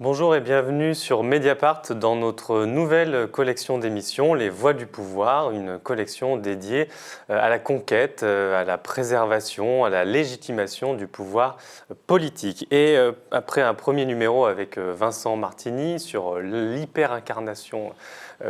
Bonjour et bienvenue sur Mediapart dans notre nouvelle collection d'émissions, Les Voix du pouvoir, une collection dédiée à la conquête, à la préservation, à la légitimation du pouvoir politique. Et après un premier numéro avec Vincent Martini sur l'hyper-incarnation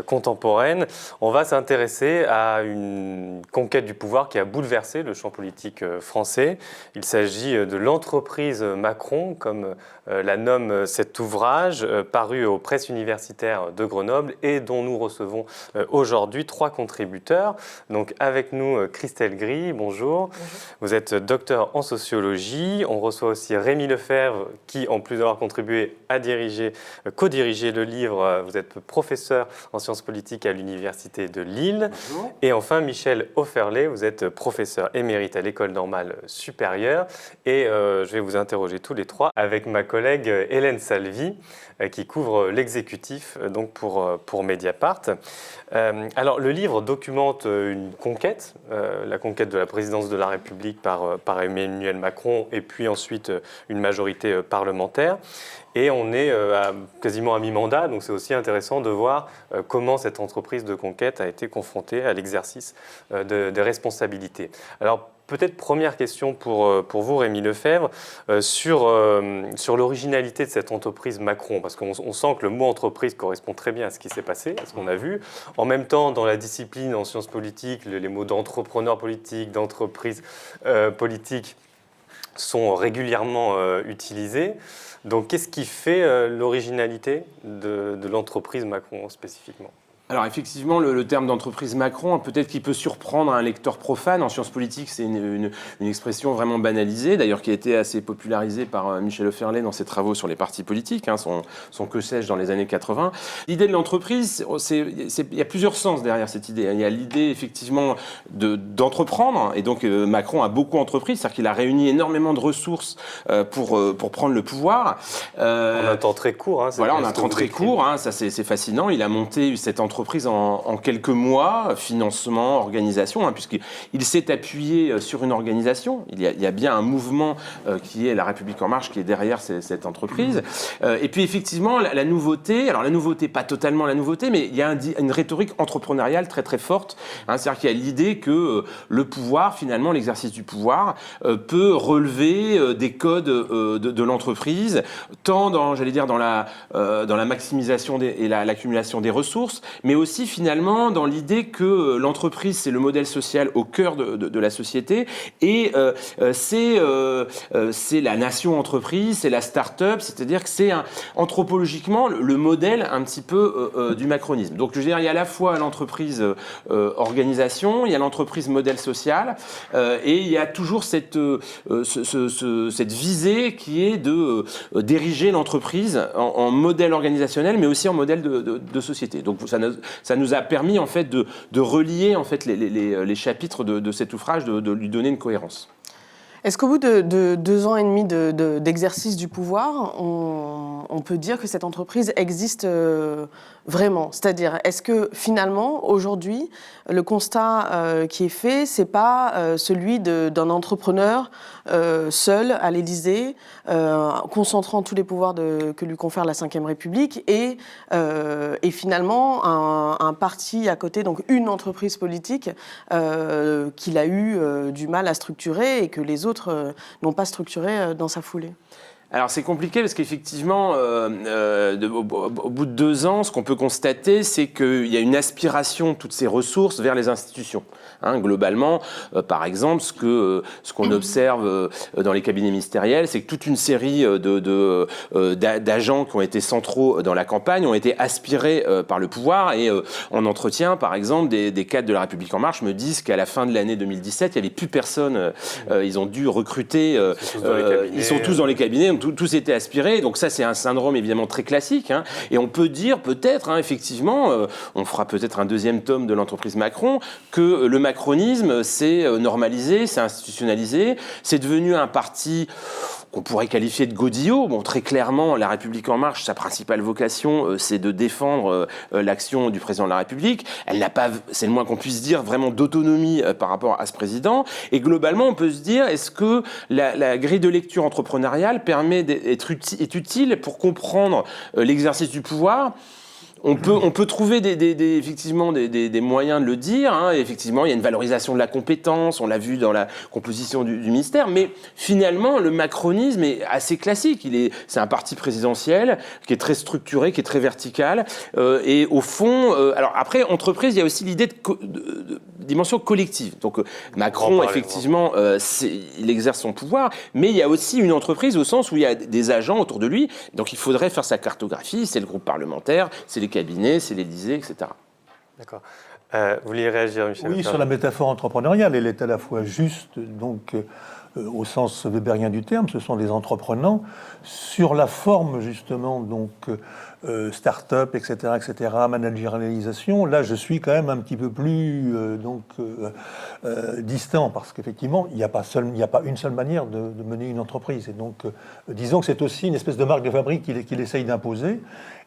contemporaine, on va s'intéresser à une conquête du pouvoir qui a bouleversé le champ politique français. Il s'agit de l'entreprise Macron, comme la nomme cet ouvrage, paru aux presses universitaires de Grenoble et dont nous recevons aujourd'hui 3 contributeurs. Donc avec nous Christelle Gris, bonjour. Bonjour. Vous êtes docteur en sociologie. On reçoit aussi Rémi Lefebvre qui, en plus d'avoir contribué à co-diriger le livre, vous êtes professeur en sciences politiques à l'Université de Lille. Bonjour. Et enfin Michel Offerlé, vous êtes professeur émérite à l'École normale supérieure. Et je vais vous interroger tous les 3 avec ma collègue Hélène Salvi, qui couvre l'exécutif donc pour Mediapart. Alors le livre documente une conquête, la conquête de la présidence de la République par Emmanuel Macron et puis ensuite une majorité parlementaire. Et on est quasiment à mi-mandat, donc c'est aussi intéressant de voir comment cette entreprise de conquête a été confrontée à l'exercice des responsabilités. Alors peut-être première question pour vous, Rémi Lefebvre, sur l'originalité de cette entreprise Macron, parce qu'on sent que le mot entreprise correspond très bien à ce qui s'est passé, à ce qu'on a vu. En même temps, dans la discipline en sciences politiques, les mots d'entrepreneur politique, d'entreprise politique sont régulièrement utilisés. Donc, qu'est-ce qui fait l'originalité de l'entreprise Macron spécifiquement ? Alors effectivement, le terme d'entreprise Macron, peut-être qu'il peut surprendre un lecteur profane. En sciences politiques, c'est une expression vraiment banalisée, d'ailleurs qui a été assez popularisée par Michel Offerlé dans ses travaux sur les partis politiques, son que sais-je dans les années 80. L'idée de l'entreprise, il y a plusieurs sens derrière cette idée. Il y a l'idée effectivement d'entreprendre, et donc Macron a beaucoup entrepris, c'est-à-dire qu'il a réuni énormément de ressources pour prendre le pouvoir. En un temps très court. Voilà, en un temps très court, ça c'est fascinant. Il a monté cette entreprise en quelques mois, financement, organisation, puisqu'il s'est appuyé sur une organisation. Il y a bien un mouvement qui est La République En Marche qui est derrière cette entreprise. Et puis effectivement, la nouveauté, alors la nouveauté, pas totalement la nouveauté, mais il y a une rhétorique entrepreneuriale très très forte. C'est-à-dire qu'il y a l'idée que le pouvoir, finalement, l'exercice du pouvoir, peut relever des codes de l'entreprise, tant dans la maximisation et l'accumulation des ressources, mais aussi finalement dans l'idée que l'entreprise, c'est le modèle social au cœur de la société, et c'est la nation entreprise, c'est la start-up, c'est-à-dire que c'est anthropologiquement le modèle un petit peu du macronisme. Donc je veux dire, il y a à la fois l'entreprise organisation, il y a l'entreprise modèle social, et il y a toujours cette visée qui est d'ériger l'entreprise en modèle organisationnel, mais aussi en modèle de société. Donc ça nous a permis en fait de relier en fait les chapitres de cet ouvrage, de lui donner une cohérence. Est-ce qu'au bout de 2 ans et demi d'exercice du pouvoir, on peut dire que cette entreprise existe vraiment ? C'est-à-dire, est-ce que finalement, aujourd'hui, le constat qui est fait, c'est pas celui d'un entrepreneur seul à l'Élysée, concentrant tous les pouvoirs que lui confère la Ve République, et finalement un parti à côté, donc une entreprise politique qu'il a eu du mal à structurer et que les autres n'ont pas structuré dans sa foulée. Alors c'est compliqué parce qu'effectivement, au bout de 2 ans, ce qu'on peut constater, c'est qu'il y a une aspiration de toutes ces ressources vers les institutions. Globalement, par exemple, ce qu'on observe dans les cabinets ministériels, c'est que toute une série d'agents qui ont été centraux dans la campagne ont été aspirés par le pouvoir, et en entretien, par exemple, des cadres de La République En Marche me disent qu'à la fin de l'année 2017, il n'y avait plus personne. Ils ont dû recruter. Ils sont tous dans les cabinets. Tous étaient aspirés, donc ça c'est un syndrome évidemment très classique, et on peut dire peut-être, effectivement, on fera peut-être un 2e tome de l'entreprise Macron, que le macronisme s'est normalisé, s'est institutionnalisé, c'est devenu un parti qu'on pourrait qualifier de godillot. Bon, très clairement, La République En Marche, sa principale vocation, c'est de défendre l'action du président de la République. Elle n'a pas, c'est le moins qu'on puisse dire, vraiment d'autonomie par rapport à ce président. Et globalement, on peut se dire, est-ce que la grille de lecture entrepreneuriale est utile pour comprendre l'exercice du pouvoir ? On peut trouver effectivement des moyens de le dire. Hein. Effectivement, il y a une valorisation de la compétence, on l'a vu dans la composition du ministère, mais finalement, le macronisme est assez classique. C'est un parti présidentiel qui est très structuré, qui est très vertical. Et au fond, alors après, entreprise, il y a aussi l'idée de dimension collective. Donc Macron, effectivement, il exerce son pouvoir, mais il y a aussi une entreprise au sens où il y a des agents autour de lui. Donc il faudrait faire sa cartographie. C'est le groupe parlementaire, c'est les cabinets, c'est l'Élysée, etc. D'accord. Vous vouliez réagir, Michel? Oui, sur la métaphore entrepreneuriale, elle est à la fois juste, donc au sens weberien du terme, ce sont des entreprenants. Sur la forme, justement, donc start-up, etc., managérialisation, là, je suis quand même un petit peu plus distant, parce qu'effectivement, il n'y a pas une seule manière de mener une entreprise. Et donc, disons que c'est aussi une espèce de marque de fabrique qu'il essaye d'imposer,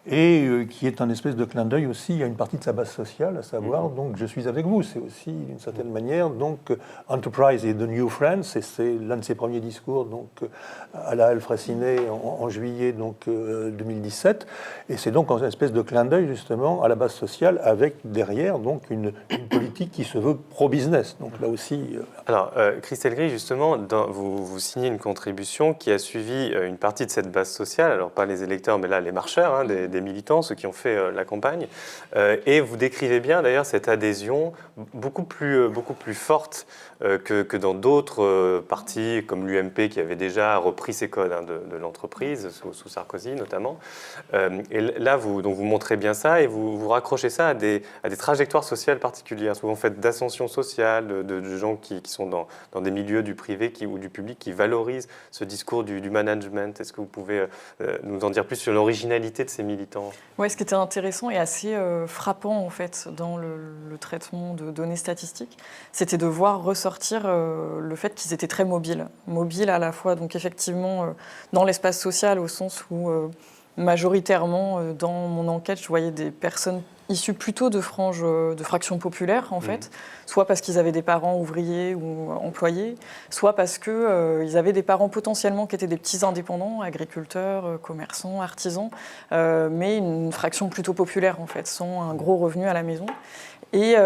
et qui est un espèce de clin d'œil aussi à une partie de sa base sociale, à savoir, donc, je suis avec vous. C'est aussi, d'une certaine manière, donc, Enterprise et The New Friends, et c'est l'un de ses premiers discours, donc, à la Halle Fraissinet en juillet, donc, 2017, et c'est donc une espèce de clin d'œil, justement, à la base sociale, avec derrière, donc, une politique qui se veut pro-business. Donc, là aussi... Alors, Christelle Gris, justement, vous signez une contribution qui a suivi une partie de cette base sociale, alors pas les électeurs, mais là, les marcheurs, hein, des militants, ceux qui ont fait la campagne, et vous décrivez bien d'ailleurs cette adhésion beaucoup plus forte que dans d'autres partis comme l'UMP qui avait déjà repris ces codes de l'entreprise, sous Sarkozy notamment. Et là, vous montrez bien ça et vous raccrochez ça à des trajectoires sociales particulières. Souvent faites d'ascension sociale, de gens qui sont dans des milieux du privé ou du public qui valorisent ce discours du management. Est-ce que vous pouvez nous en dire plus sur l'originalité de ces militants? Oui, ce qui était intéressant et assez frappant en fait dans le traitement de données statistiques, c'était de voir ressortir le fait qu'ils étaient très mobiles. Mobiles à la fois, donc effectivement, dans l'espace social au sens où majoritairement, dans mon enquête, je voyais des personnes issues plutôt de fractions populaires, en fait, soit parce qu'ils avaient des parents ouvriers ou employés, soit parce qu'ils avaient des parents potentiellement qui étaient des petits indépendants, agriculteurs, commerçants, artisans, mais une fraction plutôt populaire, en fait, sans un gros revenu à la maison. Et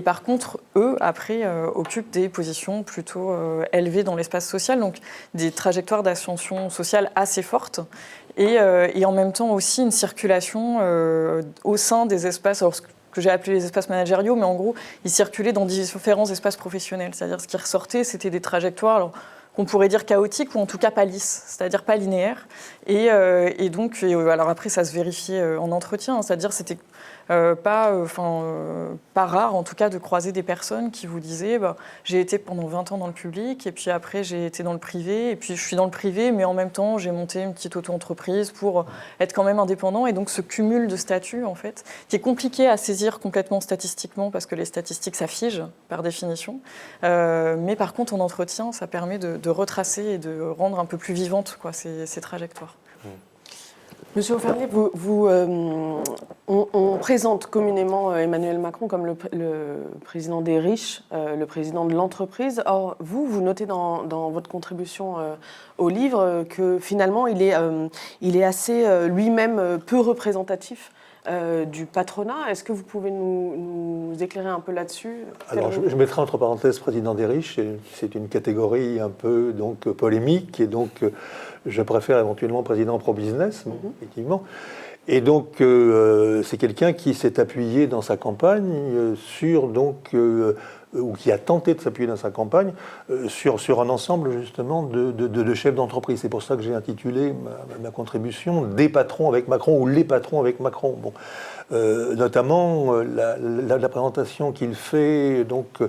par contre, eux, après, occupent des positions plutôt élevées dans l'espace social, donc des trajectoires d'ascension sociale assez fortes, et en même temps aussi une circulation au sein des espaces, alors, que j'ai appelé les espaces managériaux, mais en gros, ils circulaient dans différents espaces professionnels. C'est-à-dire ce qui ressortait, c'était des trajectoires... Alors, qu'on pourrait dire chaotique ou en tout cas pas lisse, c'est-à-dire pas linéaire. Et donc, alors après, ça se vérifiait en entretien, c'est-à-dire c'était pas rare en tout cas de croiser des personnes qui vous disaient j'ai été pendant 20 ans dans le public et puis après j'ai été dans le privé et puis je suis dans le privé mais en même temps j'ai monté une petite auto-entreprise pour être quand même indépendant et donc ce cumul de statuts en fait qui est compliqué à saisir complètement statistiquement parce que les statistiques ça fige par définition mais par contre en entretien ça permet de retracer et de rendre un peu plus vivantes ces trajectoires. Monsieur Haufernet, on présente communément Emmanuel Macron comme le président des riches, le président de l'entreprise. Or, vous notez dans votre contribution au livre que finalement, il est assez lui-même peu représentatif du patronat. Est-ce que vous pouvez nous éclairer un peu là-dessus? Alors, je mettrai entre parenthèses président des riches. C'est une catégorie un peu donc, polémique et donc je préfère éventuellement président pro-business, effectivement. Et donc, c'est quelqu'un qui s'est appuyé dans sa campagne sur donc ou qui a tenté de s'appuyer dans sa campagne sur un ensemble justement de chefs d'entreprise. C'est pour ça que j'ai intitulé ma contribution « Des patrons avec Macron » ou « Les patrons avec Macron ». Bon. Notamment la présentation qu'il fait donc,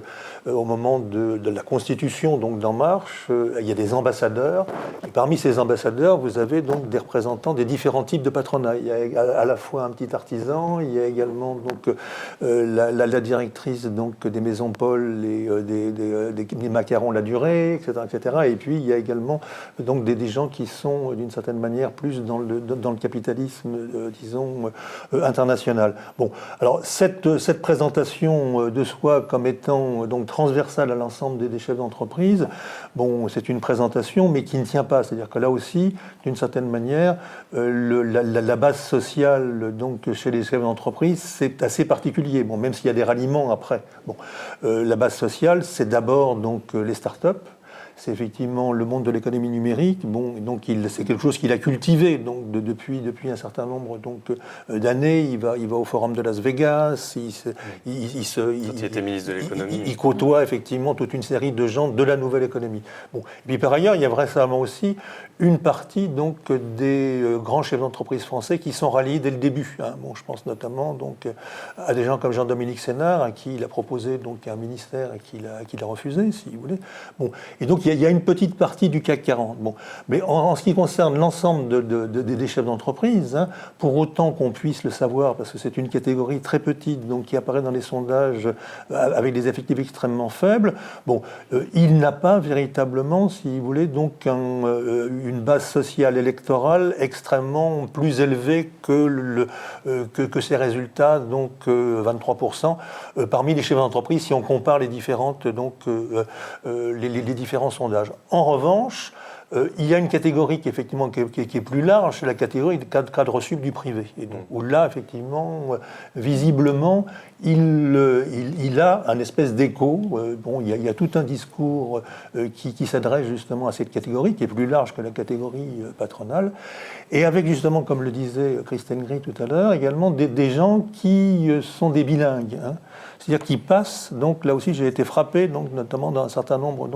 au moment de la constitution donc, d'En Marche, il y a des ambassadeurs. Et parmi ces ambassadeurs, vous avez donc des représentants des différents types de patronat. Il y a à la fois un petit artisan, il y a également donc, la directrice donc, des Maisons Paul alcool et des macarons la durée, etc., etc. Et puis il y a également donc des gens qui sont d'une certaine manière plus dans le capitalisme, disons, international. Bon, alors cette présentation de soi comme étant donc transversale à l'ensemble des chefs d'entreprise, bon, c'est une présentation, mais qui ne tient pas. C'est-à-dire que là aussi, d'une certaine manière, la base sociale donc chez les chefs d'entreprise, c'est assez particulier. Bon, même s'il y a des ralliements après. Bon, la base sociale, c'est d'abord donc les start-up. C'est effectivement le monde de l'économie numérique. Bon, donc c'est quelque chose qu'il a cultivé donc depuis un certain nombre d'années. Il va au forum de Las Vegas. Il était ministre de l'économie. Il côtoie effectivement toute une série de gens de la nouvelle économie. Bon, et puis par ailleurs, il y a récemment aussi une partie donc des grands chefs d'entreprise français qui sont ralliés dès le début. Hein. Bon, je pense notamment donc à des gens comme Jean-Dominique Sénard, à qui il a proposé donc un ministère et qu'il a refusé, si vous voulez. Bon, et donc il y a une petite partie du CAC 40. Bon, mais en ce qui concerne l'ensemble des chefs d'entreprise, hein, pour autant qu'on puisse le savoir, parce que c'est une catégorie très petite, donc qui apparaît dans les sondages avec des effectifs extrêmement faibles. Bon, il n'a pas véritablement, si vous voulez, donc une base sociale électorale extrêmement plus élevée que ces résultats, donc 23% parmi les chefs d'entreprise, si on compare les différentes les différents sondages. En revanche, il y a une catégorie qui est plus large, c'est la catégorie de cadre sup du privé. Et donc, où là, effectivement, visiblement, il a un espèce d'écho. Bon, il y a tout un discours qui s'adresse justement à cette catégorie, qui est plus large que la catégorie patronale. Et avec justement, comme le disait Christine Gris tout à l'heure, également des gens qui sont des bilingues. Hein. C'est-à-dire qui passent, donc là aussi j'ai été frappé, donc, notamment dans un certain nombre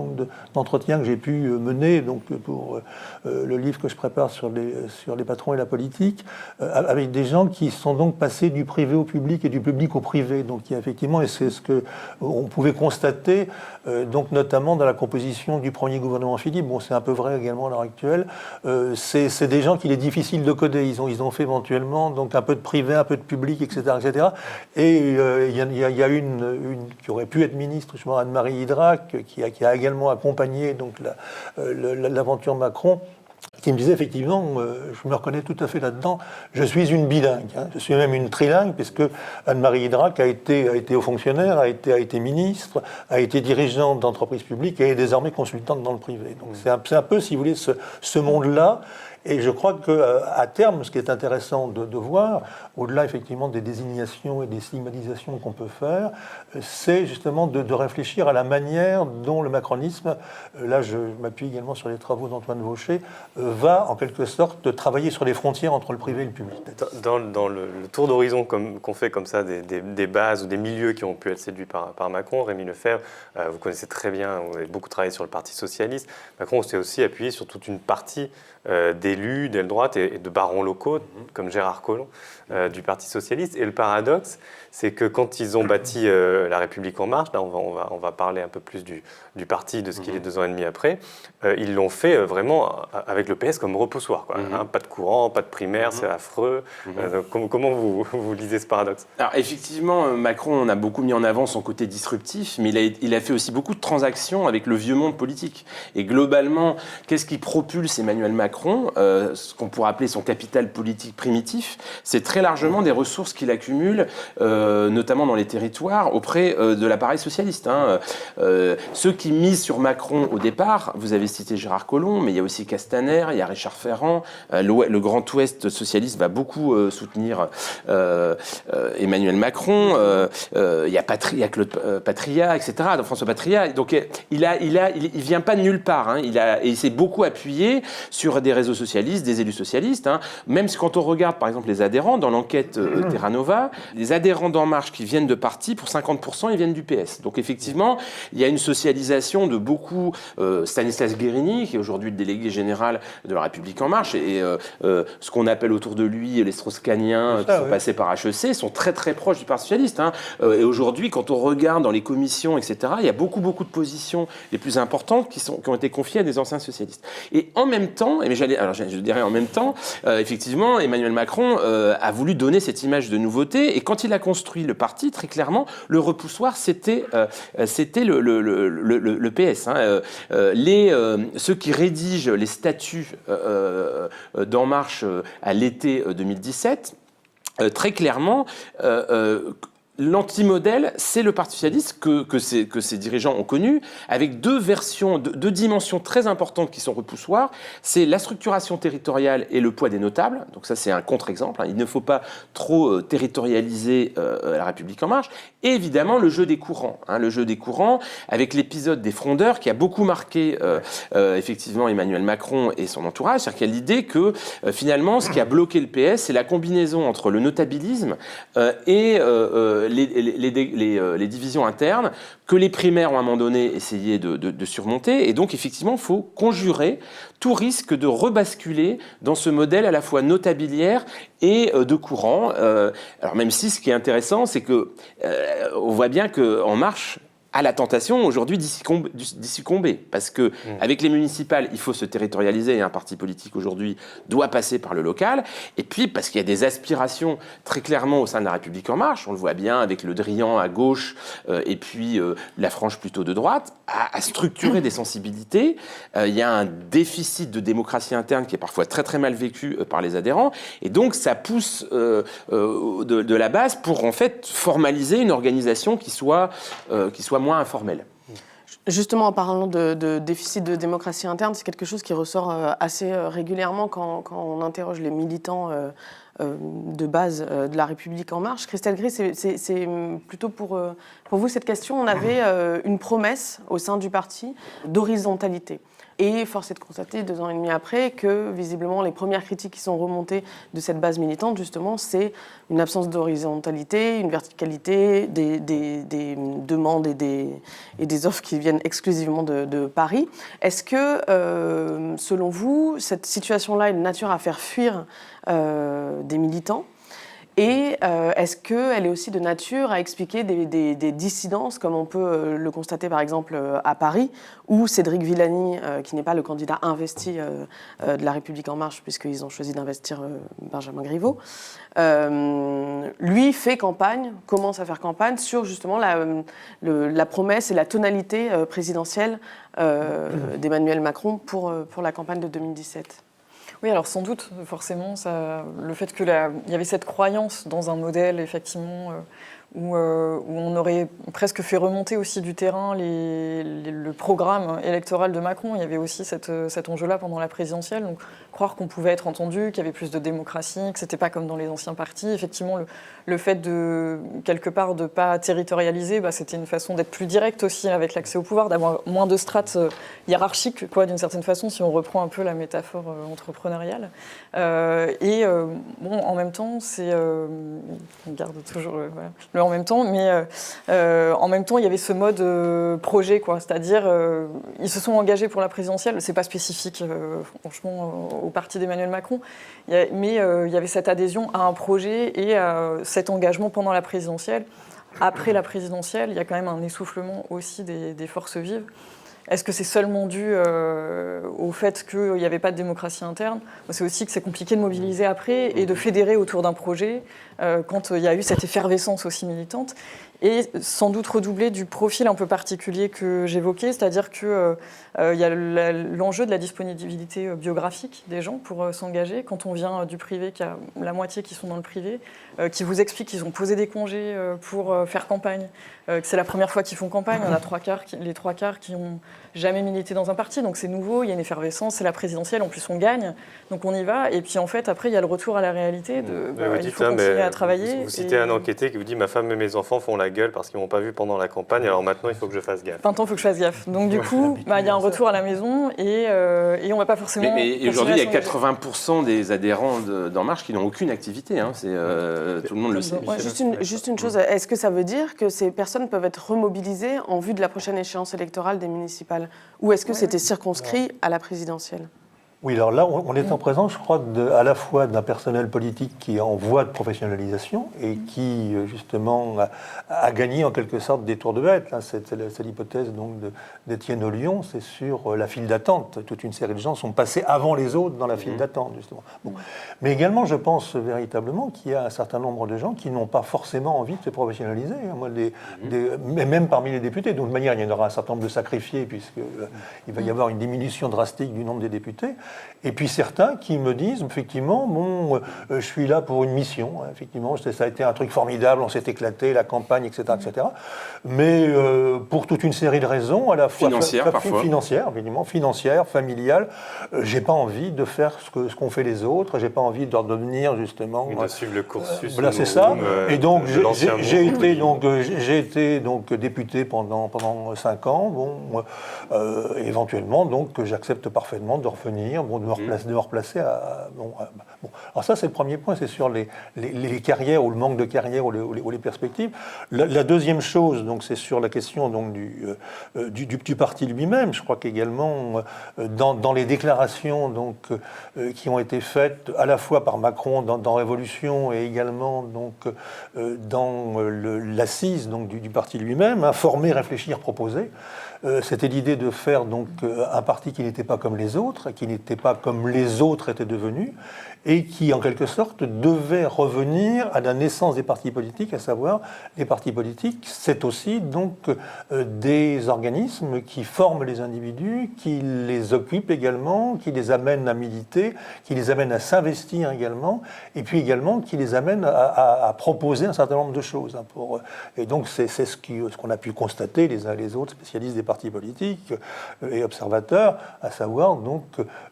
d'entretiens que j'ai pu mener donc, pour le livre que je prépare sur les patrons et la politique, avec des gens qui sont donc passés du privé au public et du public au privé. Donc il y a effectivement, et c'est ce qu'on pouvait constater, donc notamment dans la composition du premier gouvernement Philippe, bon c'est un peu vrai également à l'heure actuelle, c'est des gens qu'il est difficile de coder. Ils ont fait éventuellement donc, un peu de privé, un peu de public, etc. etc. Et il y a une qui aurait pu être ministre, je vois Anne-Marie Idrac, qui a également accompagné donc l'aventure Macron, qui me disait effectivement, je me reconnais tout à fait là-dedans, je suis une bilingue, hein, je suis même une trilingue, puisque Anne-Marie Idrac a été haut fonctionnaire, a été ministre, a été dirigeante d'entreprise publique et est désormais consultante dans le privé. Donc c'est un peu, si vous voulez, ce monde-là. Et je crois qu'à terme, ce qui est intéressant de voir, au-delà effectivement des désignations et des stigmatisations qu'on peut faire, c'est justement de réfléchir à la manière dont le macronisme, là je m'appuie également sur les travaux d'Antoine Vaucher, va en quelque sorte travailler sur les frontières entre le privé et le public. Dans le tour d'horizon qu'on fait comme ça, des bases ou des milieux qui ont pu être séduits par Macron, Rémi Lefebvre, vous connaissez très bien, vous avez beaucoup travaillé sur le Parti socialiste. Macron s'est aussi appuyé sur toute une partie d'élus d'aile droite et de barons locaux, comme Gérard Collomb, du Parti socialiste. Et le paradoxe, c'est que quand ils ont bâti La République En Marche, là on va parler un peu plus du parti, de ce qu'il est 2 ans et demi après, ils l'ont fait vraiment avec le PS comme repoussoir. Quoi, hein, pas de courant, pas de primaire, c'est affreux. Comment vous lisez ce paradoxe? Alors effectivement, Macron, on a beaucoup mis en avant son côté disruptif, mais il a fait aussi beaucoup de transactions avec le vieux monde politique. Et globalement, qu'est-ce qui propulse Emmanuel Macron, ce qu'on pourrait appeler son capital politique primitif, c'est très largement des ressources qu'il accumule, notamment dans les territoires, auprès de l'appareil socialiste. Hein. Ceux qui misent sur Macron au départ, vous avez cité Gérard Collomb, mais il y a aussi Castaner, il y a Richard Ferrand, le Grand Ouest socialiste va beaucoup soutenir Emmanuel Macron, il y a Claude Patria, etc., donc François Patria. Donc il vient pas de nulle part, hein. Et il s'est beaucoup appuyé sur des réseaux socialistes, des élus socialistes. Hein. Même quand on regarde par exemple les adhérents, dans l'enquête Terra Nova, les adhérents d'En Marche qui viennent de partis, pour 50%, ils viennent du PS. Donc effectivement, il y a une socialisation de beaucoup. Stanislas Guérini, qui est aujourd'hui le délégué général de La République En Marche, et ce qu'on appelle autour de lui les Strauss-Kahniens qui sont passés par HEC, sont très très proches du Parti socialiste. Hein. Et aujourd'hui, quand on regarde dans les commissions, etc., il y a beaucoup de positions les plus importantes qui ont été confiées à des anciens socialistes. Et en même temps, mais je dirais en même temps, effectivement, Emmanuel Macron a voulu donner cette image de nouveauté, et quand il a construit le parti, très clairement, le repoussoir, c'était le PS. Hein. Ceux qui rédigent les statuts d'En Marche à l'été 2017, très clairement, l'antimodèle, c'est le Parti socialiste que ses dirigeants ont connu, avec deux versions, deux dimensions très importantes qui sont repoussoires. C'est la structuration territoriale et le poids des notables. Donc ça, c'est un contre-exemple. Hein. Il ne faut pas trop territorialiser la République En Marche. Et évidemment, le jeu des courants. Hein. Le jeu des courants, avec l'épisode des frondeurs qui a beaucoup marqué effectivement Emmanuel Macron et son entourage. C'est-à-dire qu'il y a l'idée que finalement, ce qui a bloqué le PS, c'est la combinaison entre le notabilisme et les divisions internes que les primaires ont à un moment donné essayé de surmonter. Et donc, effectivement, il faut conjurer tout risque de rebasculer dans ce modèle à la fois notabiliaire et de courant. Alors, même si ce qui est intéressant, c'est que on voit bien qu'En Marche a la tentation aujourd'hui d'y succomber. Parce que avec les municipales, il faut se territorialiser, et un parti politique aujourd'hui doit passer par le local. Et puis parce qu'il y a des aspirations très clairement au sein de la République En Marche, on le voit bien avec le Drian à gauche et puis la frange plutôt de droite, à structurer des sensibilités. Il y a un déficit de démocratie interne qui est parfois très très mal vécu par les adhérents. Et donc ça pousse de la base pour en fait formaliser une organisation qui soit moins informel. Justement, en parlant de déficit de démocratie interne, c'est quelque chose qui ressort assez régulièrement quand on interroge les militants de base de la République En Marche. Christelle Gris, c'est plutôt pour vous cette question. On avait une promesse au sein du parti d'horizontalité. Et force est de constater, 2 ans et demi après, que visiblement les premières critiques qui sont remontées de cette base militante, justement, c'est une absence d'horizontalité, une verticalité, des demandes et des offres qui viennent exclusivement de Paris. Est-ce que, selon vous, cette situation-là est de nature à faire fuir des militants ? Et est-ce qu'elle est aussi de nature à expliquer des dissidences, comme on peut le constater par exemple à Paris, où Cédric Villani, qui n'est pas le candidat investi de la République En Marche, puisqu'ils ont choisi d'investir Benjamin Griveaux, lui fait campagne, commence à faire campagne sur justement la promesse et la tonalité présidentielle d'Emmanuel Macron pour la campagne de 2017. Oui, alors sans doute, forcément, le fait qu'il y avait cette croyance dans un modèle, effectivement, où on aurait presque fait remonter aussi du terrain le programme électoral de Macron. Il y avait aussi cet enjeu-là pendant la présidentielle. Donc, croire qu'on pouvait être entendu, qu'il y avait plus de démocratie, que c'était pas comme dans les anciens partis. Effectivement, le fait quelque part de pas territorialiser, c'était une façon d'être plus direct aussi avec l'accès au pouvoir, d'avoir moins de strates hiérarchiques, d'une certaine façon, si on reprend un peu la métaphore entrepreneuriale. En même temps, on garde toujours le en même temps, mais en même temps, il y avait ce mode projet, c'est-à-dire ils se sont engagés pour la présidentielle. C'est pas spécifique, franchement, au parti d'Emmanuel Macron, mais il y avait cette adhésion à un projet et cet engagement pendant la présidentielle. Après la présidentielle, il y a quand même un essoufflement aussi des forces vives. Est-ce que c'est seulement dû au fait qu'il n'y avait pas de démocratie interne ? C'est aussi que c'est compliqué de mobiliser après et de fédérer autour d'un projet quand il y a eu cette effervescence aussi militante. Et sans doute redoubler du profil un peu particulier que j'évoquais, c'est-à-dire qu'il y a l'enjeu de la disponibilité biographique des gens pour s'engager. Quand on vient du privé, qu'il y a la moitié qui sont dans le privé, qui vous expliquent qu'ils ont posé des congés pour faire campagne, que c'est la première fois qu'ils font campagne, on a les 3/4 qui n'ont jamais milité dans un parti, donc c'est nouveau, il y a une effervescence, c'est la présidentielle, en plus on gagne, donc on y va, et puis en fait après il y a le retour à la réalité, il faut continuer à travailler. Vous citez un enquêté qui vous dit « ma femme et mes enfants font la gueule parce qu'ils ne m'ont pas vu pendant la campagne, alors maintenant il faut que je fasse gaffe ». Maintenant il faut que je fasse gaffe, donc du coup il y a un retour à la maison et on ne va pas forcément... Mais aujourd'hui il y a 80% des adhérents d'En Marche qui n'ont aucune activité, hein. Tout le monde le sait. Ouais, juste une chose, est-ce que ça veut dire que ces personnes peuvent être remobilisées en vue de la prochaine échéance électorale des municipales ? Ou est-ce que c'était circonscrit à la présidentielle ? Oui, alors là, on est en présence, je crois, à la fois d'un personnel politique qui est en voie de professionnalisation et qui, justement, a gagné en quelque sorte des tours de bête. Là, c'est l'hypothèse donc d'Étienne Ollion, c'est sur la file d'attente. Toute une série de gens sont passés avant les autres dans la file d'attente, justement. Bon. Mais également, je pense véritablement qu'il y a un certain nombre de gens qui n'ont pas forcément envie de se professionnaliser. Moi, mais même parmi les députés. Donc, de toute manière, il y en aura un certain nombre de sacrifiés, puisqu'il va y avoir une diminution drastique du nombre des députés. Et puis certains qui me disent, effectivement, je suis là pour une mission. Effectivement, ça a été un truc formidable, on s'est éclaté, la campagne, etc., etc. Mais pour toute une série de raisons, à la fois financières, familiales, j'ai pas envie de faire ce qu'ont fait les autres. J'ai pas envie de devenir justement. De suivre le cursus. Voilà, c'est ça. Et donc j'ai été député pendant 5 ans. Éventuellement, donc j'accepte parfaitement de revenir, de me replacer Alors ça, c'est le premier point, c'est sur les carrières ou le manque de carrière ou les perspectives. La deuxième chose, donc, c'est sur la question donc, du parti lui-même. Je crois qu'également, dans les déclarations donc, qui ont été faites à la fois par Macron dans Révolution et également donc, dans l'assise donc, du parti lui-même, informer, réfléchir, proposer. C'était l'idée de faire donc un parti qui n'était pas comme les autres, qui n'était pas comme les autres étaient devenus, et qui, en quelque sorte, devait revenir à la naissance des partis politiques, à savoir, les partis politiques, c'est aussi donc des organismes qui forment les individus, qui les occupent également, qui les amènent à militer, qui les amènent à s'investir également, et puis également qui les amènent à proposer un certain nombre de choses. Et donc, c'est ce qu'on a pu constater les uns et les autres, spécialistes des partis politiques et observateurs, à savoir donc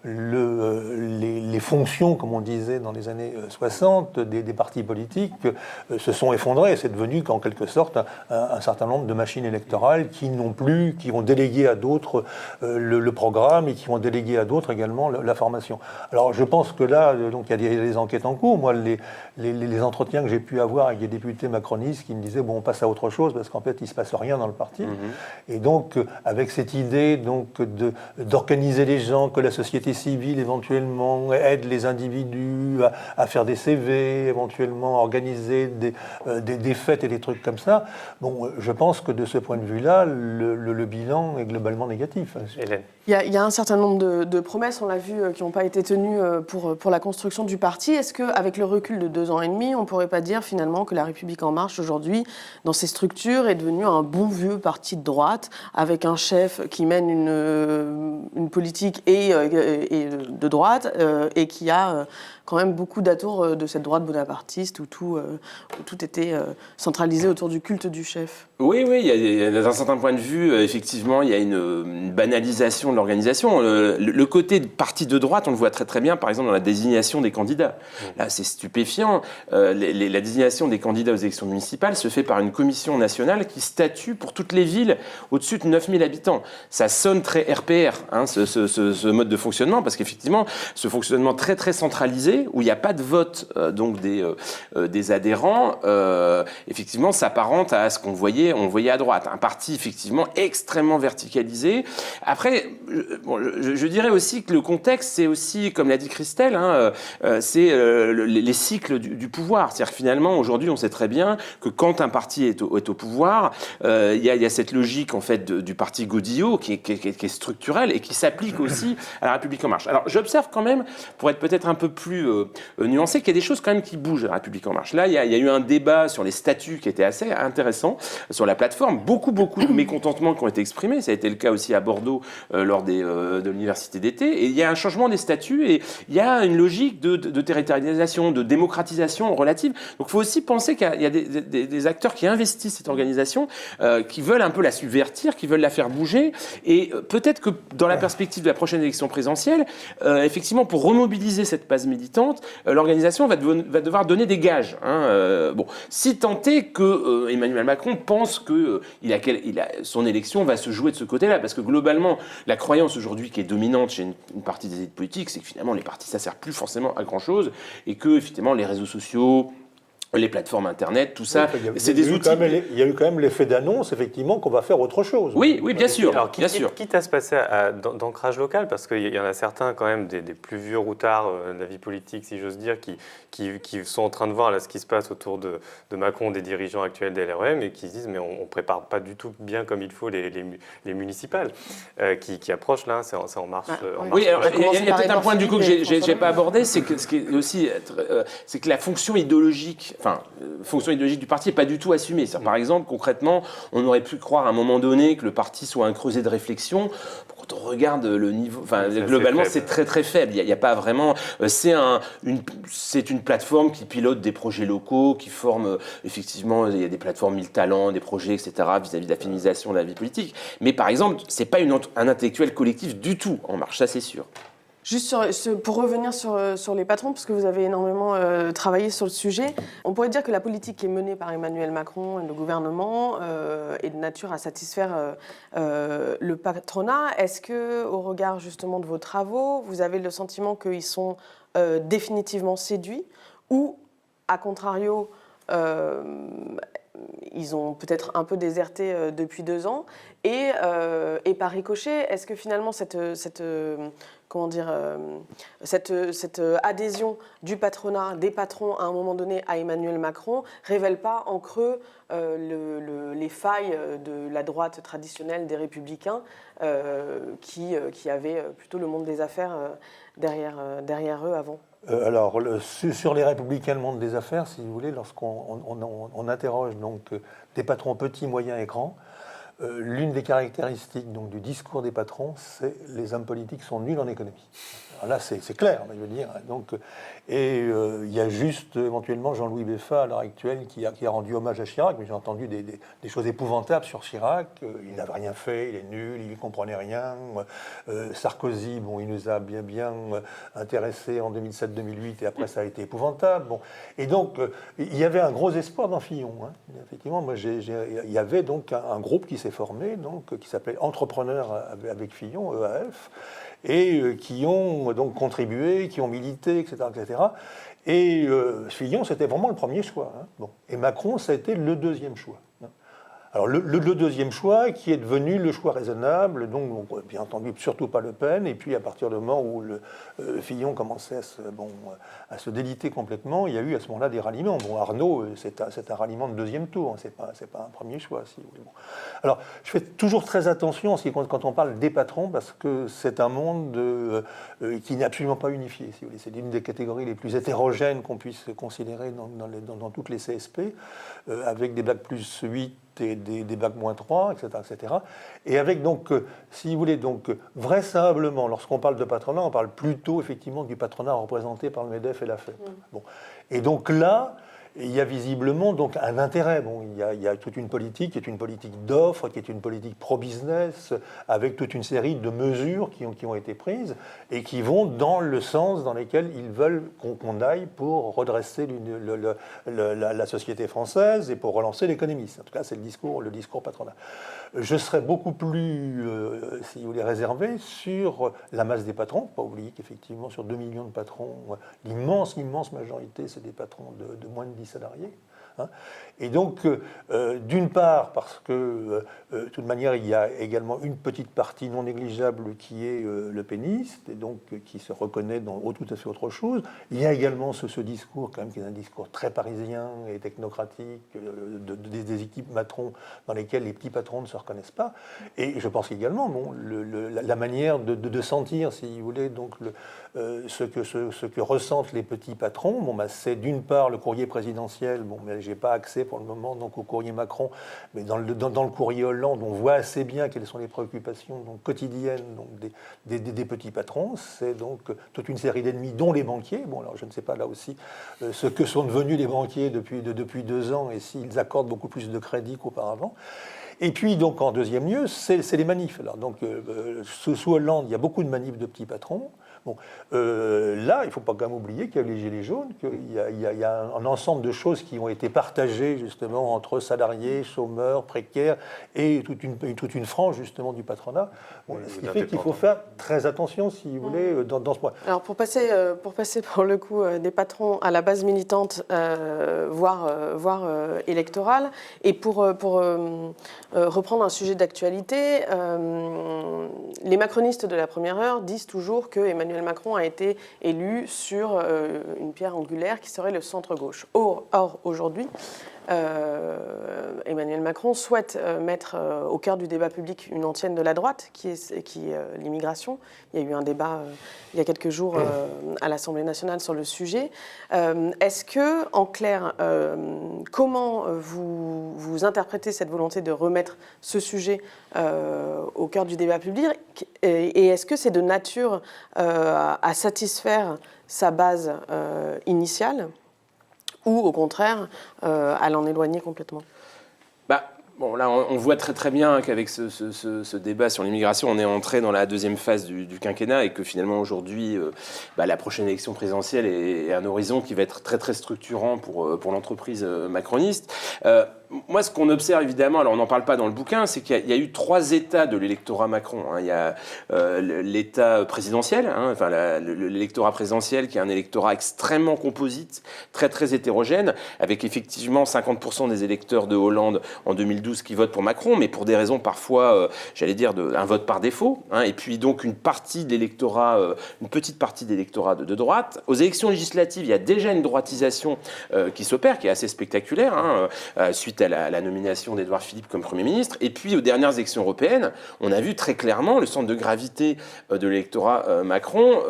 les fonctions, comme on disait dans les années 60, des partis politiques se sont effondrés. C'est devenu qu'en quelque sorte un certain nombre de machines électorales qui ont délégué à d'autres le programme et qui ont délégué à d'autres également la formation. Alors je pense que là, donc il y a des enquêtes en cours. Moi, les entretiens que j'ai pu avoir avec des députés macronistes qui me disaient on passe à autre chose parce qu'en fait il ne se passe rien dans le parti. Et donc avec cette idée donc d'organiser les gens, que la société civile éventuellement aide les individus à faire des CV, éventuellement organiser des fêtes et des trucs comme ça. Je pense que de ce point de vue-là, le bilan est globalement négatif. Hélène. Il y a un certain nombre de promesses, on l'a vu, qui n'ont pas été tenues pour la construction du parti. Est-ce qu'avec le recul de 2 ans et demi, on ne pourrait pas dire finalement que La République En Marche, aujourd'hui, dans ses structures, est devenu un bon vieux parti de droite, avec un chef qui mène une politique et de droite, et qui a quand même beaucoup d'atours de cette droite bonapartiste, où tout était centralisé autour du culte du chef? Oui, d'un certain point de vue, effectivement, il y a une banalisation de l'organisation. Le côté de parti de droite, on le voit très très bien, par exemple, dans la désignation des candidats. Là, c'est stupéfiant. La désignation des candidats aux élections municipales se fait par une commission nationale qui statue pour toutes les villes au-dessus de 9000 habitants. Ça sonne très RPR, ce mode de fonctionnement, parce qu'effectivement, ce fonctionnement très très centralisé, où il n'y a pas de vote donc des adhérents, effectivement, s'apparente à ce qu'on voyait à droite. Un parti, effectivement, extrêmement verticalisé. Après, je dirais aussi que le contexte, c'est aussi, comme l'a dit Christelle, c'est les cycles du pouvoir. C'est-à-dire que finalement, aujourd'hui, on sait très bien que quand un parti est au pouvoir, il y a cette logique, en fait, du parti Godillot qui est structurelle et qui s'applique aussi à La République En Marche. Alors, j'observe quand même, pour être peut-être un peu plus nuancé, qu'il y a des choses quand même qui bougent à La République En Marche. Là, il y a eu un débat sur les statuts qui était assez intéressant sur la plateforme. Beaucoup de mécontentements qui ont été exprimés. Ça a été le cas aussi à Bordeaux lors de l'université d'été. Et il y a un changement des statuts et il y a une logique de territorialisation, de démocratisation relative. Donc il faut aussi penser qu'il y a des acteurs qui investissent cette organisation, qui veulent un peu la subvertir, qui veulent la faire bouger. Et peut-être que dans la perspective de la prochaine élection présidentielle, effectivement, pour remobiliser cette base militante, l'organisation va devoir donner des gages. Si tant est que Emmanuel Macron pense que son élection va se jouer de ce côté-là, parce que globalement, la croyance aujourd'hui qui est dominante chez une partie des élites politiques, c'est que finalement les partis ça sert plus forcément à grand-chose et que effectivement les réseaux sociaux, les plateformes Internet, tout ça, Oui, c'est des outils. Il y a eu quand même l'effet d'annonce, effectivement, qu'on va faire autre chose. Oui, bien sûr. Alors, bien sûr. quitte à se passer d'ancrage local, parce qu'il y en a certains quand même, des plus vieux routards de la vie politique, si j'ose dire, qui sont en train de voir là, ce qui se passe autour de Macron, des dirigeants actuels des LREM, et qui se disent mais on ne prépare pas du tout bien comme il faut les municipales, qui approchent là, c'est en marche. Oui, alors, il y a peut-être un Edouard point du coup que Philippe et j'ai pas abordé, c'est que ce qui est aussi, c'est que la fonction idéologique du parti n'est pas du tout assumée. Par exemple, concrètement, on aurait pu croire à un moment donné que le parti soit un creuset de réflexion. Quand on regarde le niveau, globalement, c'est très très faible. Il y a pas vraiment. C'est une plateforme qui pilote des projets locaux, qui forme effectivement. Il y a des plateformes 1000 talents, des projets, etc. vis-à-vis de la féminisation de la vie politique. Mais par exemple, c'est pas un intellectuel collectif du tout En Marche, ça c'est sûr. Juste pour revenir sur les patrons, parce que vous avez énormément travaillé sur le sujet, on pourrait dire que la politique qui est menée par Emmanuel Macron et le gouvernement est de nature à satisfaire le patronat. Est-ce que, au regard justement de vos travaux, vous avez le sentiment qu'ils sont définitivement séduits ou, à contrario, ils ont peut-être un peu déserté depuis 2 ans et par ricochet, est-ce que finalement cette adhésion du patronat, des patrons à un moment donné à Emmanuel Macron révèle pas en creux les failles de la droite traditionnelle des Républicains qui avaient plutôt le monde des affaires derrière eux avant? Alors, sur les Républicains, le monde des affaires, si vous voulez, lorsqu'on interroge donc des patrons petits, moyens et grands, l'une des caractéristiques donc, du discours des patrons, c'est les hommes politiques sont nuls en économie. Alors là, c'est clair, je veux dire. Donc, il y a juste éventuellement Jean-Louis Beffa à l'heure actuelle qui a rendu hommage à Chirac, mais j'ai entendu des choses épouvantables sur Chirac. Il n'avait rien fait, il est nul, il ne comprenait rien. Sarkozy, bon, il nous a bien intéressés en 2007-2008 et après ça a été épouvantable. Bon. Et donc, il y avait un gros espoir dans Fillon. Hein. Effectivement, moi, il y avait donc un groupe qui s'est formé, donc, qui s'appelait Entrepreneurs avec Fillon, EAF, et qui ont donc contribué, qui ont milité, etc. etc. Et Fillon, c'était vraiment le premier choix. Hein. Bon. Et Macron, ça a été le deuxième choix. Hein. Alors le deuxième choix, qui est devenu le choix raisonnable, donc bien entendu surtout pas Le Pen, et puis à partir du moment où Fillon commençait à se déliter complètement, il y a eu à ce moment-là des ralliements. Bon, Arnaud, c'est un ralliement de deuxième tour, hein, c'est pas un premier choix. Si vous voulez. Bon. Alors je fais toujours très attention quand on parle des patrons, parce que c'est un monde qui n'est absolument pas unifié. Si vous voulez. C'est l'une des catégories les plus hétérogènes qu'on puisse considérer dans toutes les CSP, avec des bacs plus 8, des bacs moins 3, etc., etc. Et avec donc, si vous voulez, donc vraisemblablement, lorsqu'on parle de patronat, on parle plutôt effectivement du patronat représenté par le MEDEF et la FEP. Bon. Et donc là, il y a visiblement donc un intérêt. Bon, il y a toute une politique qui est une politique d'offres, qui est une politique pro-business, avec toute une série de mesures qui ont été prises et qui vont dans le sens dans lequel ils veulent qu'on aille pour redresser la société française et pour relancer l'économie. En tout cas, c'est le discours patronal. Je serais beaucoup plus, si vous voulez, réservé sur la masse des patrons. Pas oublier qu'effectivement, sur 2 millions de patrons, l'immense majorité, c'est des patrons de moins de 10 salariés. Hein. Et donc, d'une part, parce que, de toute manière, il y a également une petite partie non négligeable qui est le péniste, et donc qui se reconnaît dans tout à fait autre chose. Il y a également ce discours, quand même, qui est un discours très parisien et technocratique, des équipes patrons dans lesquelles les petits patrons ne se reconnaissent pas. Et je pense également, la manière de sentir, si vous voulez, donc ce que ressentent les petits patrons, c'est d'une part le courrier présidentiel, mais j'ai pas accès pour le moment donc au courrier Macron, mais dans le courrier Hollande, on voit assez bien quelles sont les préoccupations donc, quotidiennes donc, des petits patrons. C'est donc toute une série d'ennemis, dont les banquiers. Bon, alors je ne sais pas là aussi ce que sont devenus les banquiers depuis 2 ans et s'ils accordent beaucoup plus de crédit qu'auparavant. Et puis, donc, en deuxième lieu, c'est les manifs. Alors, donc, sous Hollande, il y a beaucoup de manifs de petits patrons. Bon, là, il ne faut pas quand même oublier qu'il y a les Gilets jaunes, qu'il y a un ensemble de choses qui ont été partagées justement entre salariés, chômeurs, précaires et toute une frange justement du patronat. Bon, ce qui fait qu'il faut faire très attention, si vous voulez, dans ce point. Alors pour passer pour le coup des patrons à la base militante, voire électorale, et pour reprendre un sujet d'actualité, les macronistes de la première heure disent toujours que Emmanuel Macron a été élu sur une pierre angulaire qui serait le centre-gauche. Or aujourd'hui, Emmanuel Macron souhaite mettre au cœur du débat public une antienne de la droite, qui est l'immigration. Il y a eu un débat il y a quelques jours à l'Assemblée nationale sur le sujet. Est-ce que, en clair, comment vous interprétez cette volonté de remettre ce sujet au cœur du débat public, et est-ce que c'est de nature à satisfaire sa base initiale, ou au contraire à l'en éloigner complètement? Bon, là, on voit très très bien qu'avec ce débat sur l'immigration, on est entré dans la deuxième phase du quinquennat et que finalement aujourd'hui, la prochaine élection présidentielle est un horizon qui va être très très structurant pour l'entreprise macroniste. Moi, ce qu'on observe évidemment, alors on n'en parle pas dans le bouquin, c'est qu'il y a eu 3 états de l'électorat Macron. Il y a l'état présidentiel, l'électorat présidentiel qui est un électorat extrêmement composite, très très hétérogène, avec effectivement 50% des électeurs de Hollande en 2012 qui votent pour Macron, mais pour des raisons parfois, j'allais dire, un vote par défaut. Et puis donc une partie de l'électorat, une petite partie d'électorat de droite. Aux élections législatives, il y a déjà une droitisation qui s'opère, qui est assez spectaculaire, suite à la nomination d'Édouard Philippe comme Premier ministre. Et puis, aux dernières élections européennes, on a vu très clairement le centre de gravité de l'électorat Macron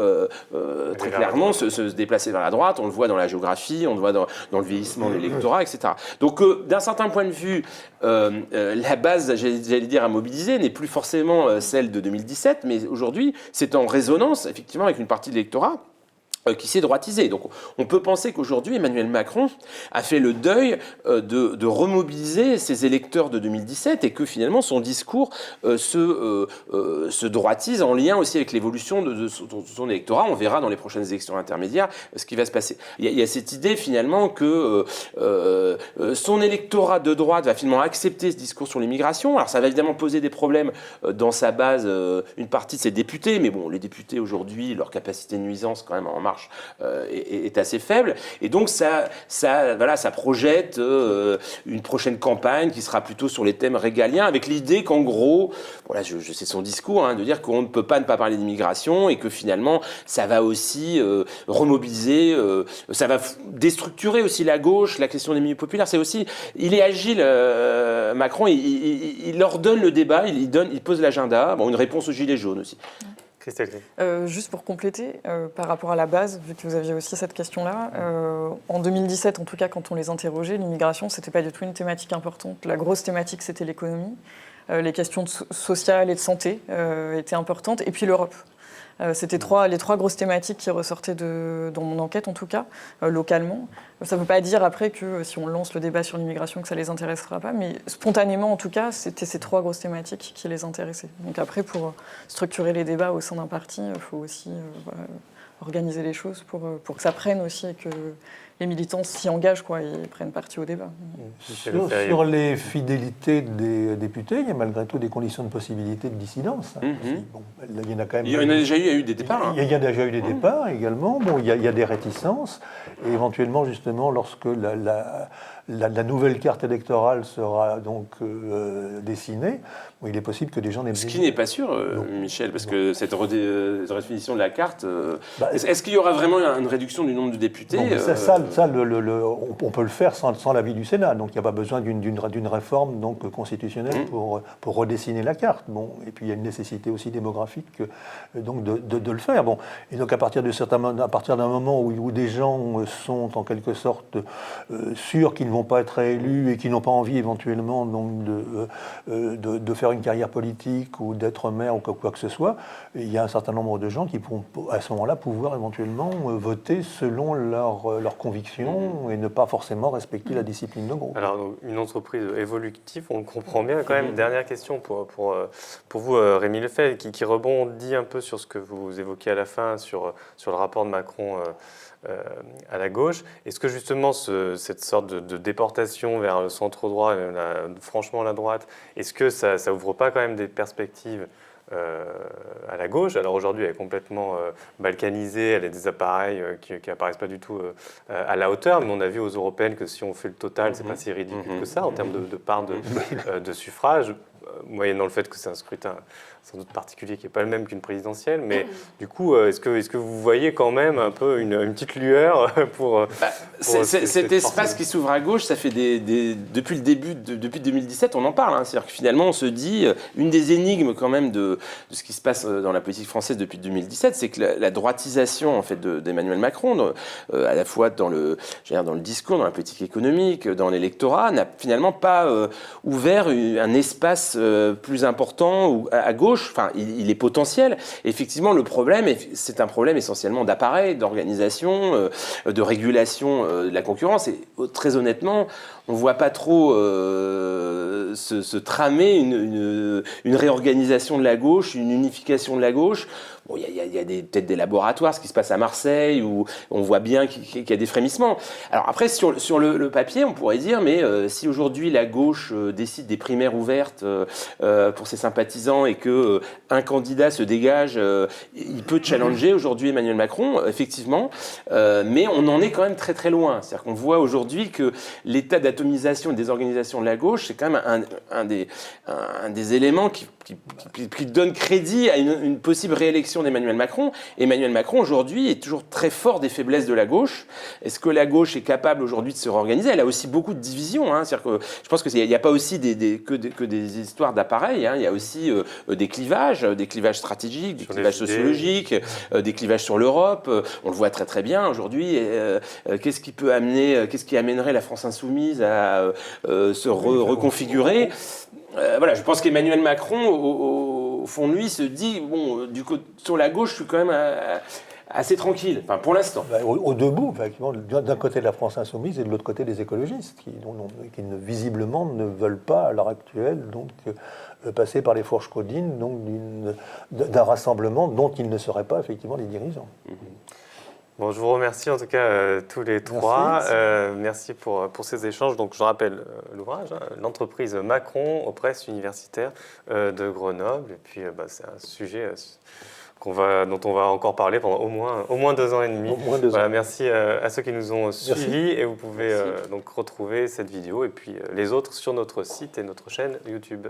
très clairement se déplacer vers la droite. On le voit dans la géographie, on le voit dans le vieillissement de l'électorat, etc. Donc, d'un certain point de vue, la base, j'allais dire, à mobiliser n'est plus forcément celle de 2017, mais aujourd'hui, c'est en résonance, effectivement, avec une partie de l'électorat qui s'est droitisé. Donc on peut penser qu'aujourd'hui, Emmanuel Macron a fait le deuil de remobiliser ses électeurs de 2017 et que finalement son discours se droitise en lien aussi avec l'évolution de son électorat. On verra dans les prochaines élections intermédiaires ce qui va se passer. Il y a cette idée finalement que son électorat de droite va finalement accepter ce discours sur l'immigration. Alors ça va évidemment poser des problèmes dans sa base, une partie de ses députés, mais bon, les députés aujourd'hui, leur capacité de nuisance quand même en marche est assez faible, et donc ça projette une prochaine campagne qui sera plutôt sur les thèmes régaliens, avec l'idée qu'en gros, voilà, je sais son discours, de dire qu'on ne peut pas ne pas parler d'immigration et que finalement ça va aussi remobiliser, ça va déstructurer aussi la gauche, la question des milieux populaires. C'est aussi, il est agile, Macron, il ordonne le débat, il pose l'agenda, une réponse aux gilets jaunes aussi. Juste pour compléter, par rapport à la base, vu que vous aviez aussi cette question-là, en 2017, en tout cas, quand on les interrogeait, l'immigration, c'était pas du tout une thématique importante. La grosse thématique, c'était l'économie. Les questions sociales et de santé étaient importantes, et puis l'Europe. C'était les 3 grosses thématiques qui ressortaient dans mon enquête, en tout cas, localement. Ça ne veut pas dire après que si on lance le débat sur l'immigration, que ça ne les intéressera pas, mais spontanément, en tout cas, c'était ces 3 grosses thématiques qui les intéressaient. Donc après, pour structurer les débats au sein d'un parti, il faut aussi organiser les choses pour que ça prenne aussi et que les militants s'y engagent, et prennent partie au débat. Sur les fidélités des députés, il y a malgré tout des conditions de possibilité de dissidence. Bon, il y en a quand même. Il y en a déjà eu des départs. Il y a déjà eu des départs également. Bon, il y a des réticences. Et éventuellement, justement, lorsque la nouvelle carte électorale sera donc dessinée, il est possible que des gens n'aient pas. Ce qui n'est pas sûr, Michel, parce que cette redéfinition de la carte, est-ce qu'il y aura vraiment une réduction du nombre de députés? On peut le faire sans l'avis du Sénat. Donc il n'y a pas besoin d'une réforme constitutionnelle pour redessiner la carte. Bon, et puis il y a une nécessité aussi démographique donc de le faire. Bon, et donc à partir d'un moment où des gens sont en quelque sorte sûrs qu'ils ne vont pas être réélus et qui n'ont pas envie éventuellement donc de faire une carrière politique ou d'être maire ou quoi que ce soit, il y a un certain nombre de gens qui pourront à ce moment-là pouvoir éventuellement voter selon leur conviction convictions et ne pas forcément respecter la discipline de groupe. Alors, donc, une entreprise évolutive, on le comprend bien quand même. Dernière question pour vous, Rémi Lefebvre, qui rebondit un peu sur ce que vous évoquiez à la fin, sur le rapport de Macron à la gauche. Est-ce que justement cette sorte de déportation vers le centre droit, franchement la droite, est-ce que ça ouvre pas quand même des perspectives à la gauche? Alors aujourd'hui, elle est complètement balkanisée, elle a des appareils qui apparaissent pas du tout à la hauteur, mais on a vu aux européennes que si on fait le total, c'est pas si ridicule que ça en termes de part de suffrage, moyennant le fait que c'est un scrutin sans doute particulier qui n'est pas le même qu'une présidentielle, mais du coup, est-ce que vous voyez quand même un peu une petite lueur pour cet espace qui s'ouvre à gauche, ça fait depuis le début, depuis 2017, on en parle. Hein. C'est-à-dire que finalement, on se dit, une des énigmes quand même de ce qui se passe dans la politique française depuis 2017, c'est que la droitisation en fait, d'Emmanuel Macron, à la fois dans le discours, dans la politique économique, dans l'électorat, n'a finalement pas ouvert un espace plus important à gauche. Enfin, il est potentiel. Effectivement, le problème, c'est un problème essentiellement d'appareil, d'organisation, de régulation de la concurrence. Et très honnêtement, on ne voit pas trop se tramer une réorganisation de la gauche, une unification de la gauche. Bon, il y a peut-être des laboratoires, ce qui se passe à Marseille, où on voit bien qu'il y a des frémissements. Alors après, sur le papier, on pourrait dire, mais si aujourd'hui la gauche décide des primaires ouvertes pour ses sympathisants et qu'un candidat se dégage, il peut challenger aujourd'hui Emmanuel Macron, effectivement, mais on en est quand même très très loin. C'est-à-dire qu'on voit aujourd'hui que l'état d'atomisation et des organisations de la gauche, c'est quand même un des éléments qui donne crédit à une possible réélection d'Emmanuel Macron. Emmanuel Macron, aujourd'hui, est toujours très fort des faiblesses de la gauche. Est-ce que la gauche est capable aujourd'hui de se réorganiser? Elle a aussi beaucoup de divisions. Hein. C'est-à-dire que je pense qu'il n'y a pas aussi que des histoires d'appareils. Hein. Il y a aussi des clivages stratégiques, des clivages sociologiques, des clivages sur l'Europe. On le voit très très bien aujourd'hui. Qu'est-ce qui amènerait la France insoumise à se reconfigurer? Voilà, je pense qu'Emmanuel Macron, au fond de lui, se dit, bon, sur la gauche, je suis quand même assez tranquille, enfin, pour l'instant. Aux deux bouts, effectivement, d'un côté de la France insoumise et de l'autre côté des écologistes, qui visiblement ne veulent pas, à l'heure actuelle, donc, passer par les fourches codines d'un rassemblement dont ils ne seraient pas, effectivement, les dirigeants. Bon, je vous remercie en tout cas tous les trois. Merci pour ces échanges. Donc, je rappelle l'ouvrage, hein, L'entreprise Macron aux presses universitaires de Grenoble. Et puis, c'est un sujet dont on va encore parler pendant au moins 2 ans et demi. Voilà, merci à ceux qui nous ont suivis. Et vous pouvez donc retrouver cette vidéo et puis les autres sur notre site et notre chaîne YouTube.